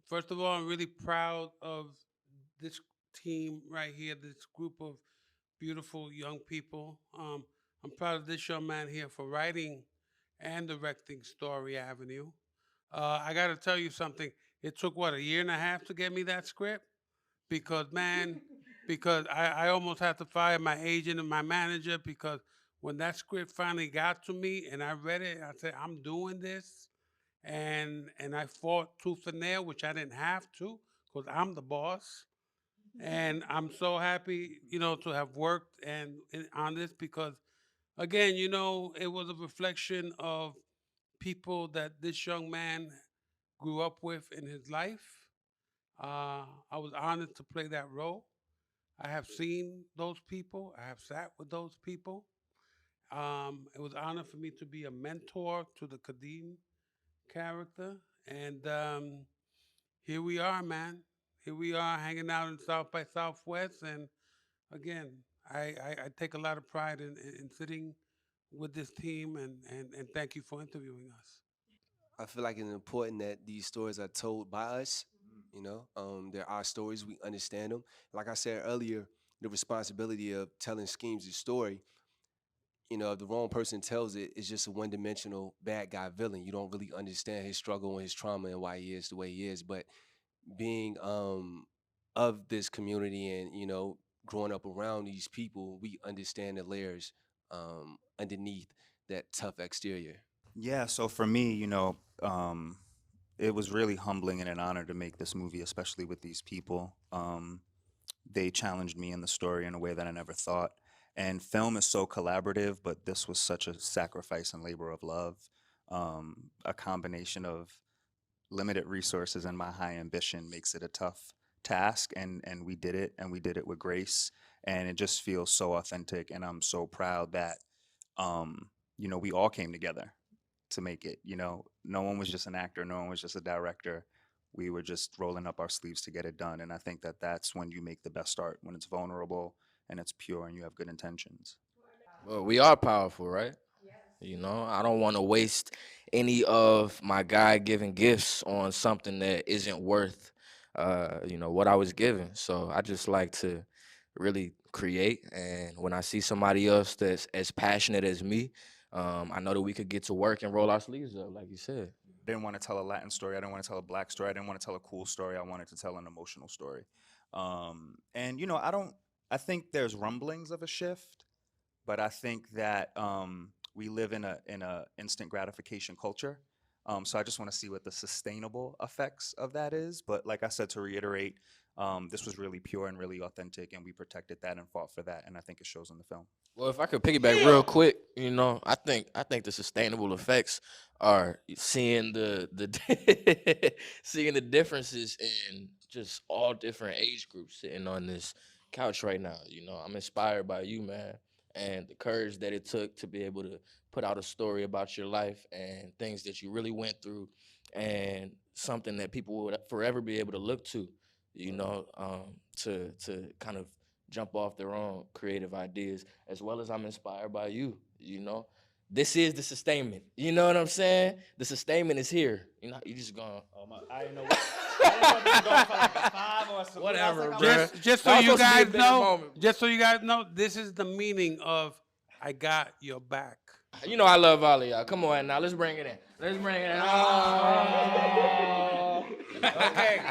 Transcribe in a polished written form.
First of all, I'm really proud of this team right here, this group of beautiful young people. I'm proud of this young man here for writing and directing Story Avenue. I got to tell you something. It took what, a year and a half to get me that script? Because man, because I almost had to fire my agent and my manager because when that script finally got to me and I read it, I said, I'm doing this. And I fought tooth and nail, which I didn't have to, because I'm the boss. And I'm so happy, to have worked on this because, again, it was a reflection of people that this young man grew up with in his life. I was honored to play that role. I have seen those people. I have sat with those people. It was an honor for me to be a mentor to the Kadeem character. And here we are, man. Here we are hanging out in South by Southwest. And again, I take a lot of pride in sitting with this team and thank you for interviewing us. I feel like it's important that these stories are told by us. They're our stories. We understand them. Like I said earlier, the responsibility of telling Schemes' story. If the wrong person tells it, it's just a one-dimensional bad guy villain. You don't really understand his struggle and his trauma and why he is the way he is. But being of this community and growing up around these people, we understand the layers underneath that tough exterior. Yeah, so for me, it was really humbling and an honor to make this movie, especially with these people. They challenged me in the story in a way that I never thought. And film is so collaborative, but this was such a sacrifice and labor of love. A combination of limited resources and my high ambition makes it a tough task, and we did it, and we did it with grace, and it just feels so authentic, and I'm so proud that we all came together to make it. No one was just an actor, no one was just a director. We were just rolling up our sleeves to get it done, and I think that that's when you make the best art, when it's vulnerable and it's pure and you have good intentions. Well, we are powerful, right? I don't want to waste any of my God-given gifts on something that isn't worth, what I was given. So I just like to really create. And when I see somebody else that's as passionate as me, I know that we could get to work and roll our sleeves up, like you said. Didn't want to tell a Latin story. I didn't want to tell a black story. I didn't want to tell a cool story. I wanted to tell an emotional story. And I don't. I think there's rumblings of a shift, but I think that we live in a instant gratification culture. So I just want to see what the sustainable effects of that is. But like I said, to reiterate, this was really pure and really authentic, and we protected that and fought for that, and I think it shows in the film. Well, if I could piggyback real quick, I think the sustainable effects are seeing the seeing the differences in just all different age groups sitting on this couch right now. I'm inspired by you, man, and the courage that it took to be able to put out a story about your life and things that you really went through, and something that people would forever be able to look to, to kind of jump off their own creative ideas, as well as I'm inspired by you. This is the sustainment. You know what I'm saying? The sustainment is here. You just gonna Oh my! I didn't know. I didn't know if you were going for like a five or a salute. Whatever, I was bruh. like, Just so That was you supposed to be a guys bigger know, moment. just so you guys know, this is the meaning of I got your back. I love all of y'all. Come on now, let's bring it in. Let's bring it in. Oh. Okay.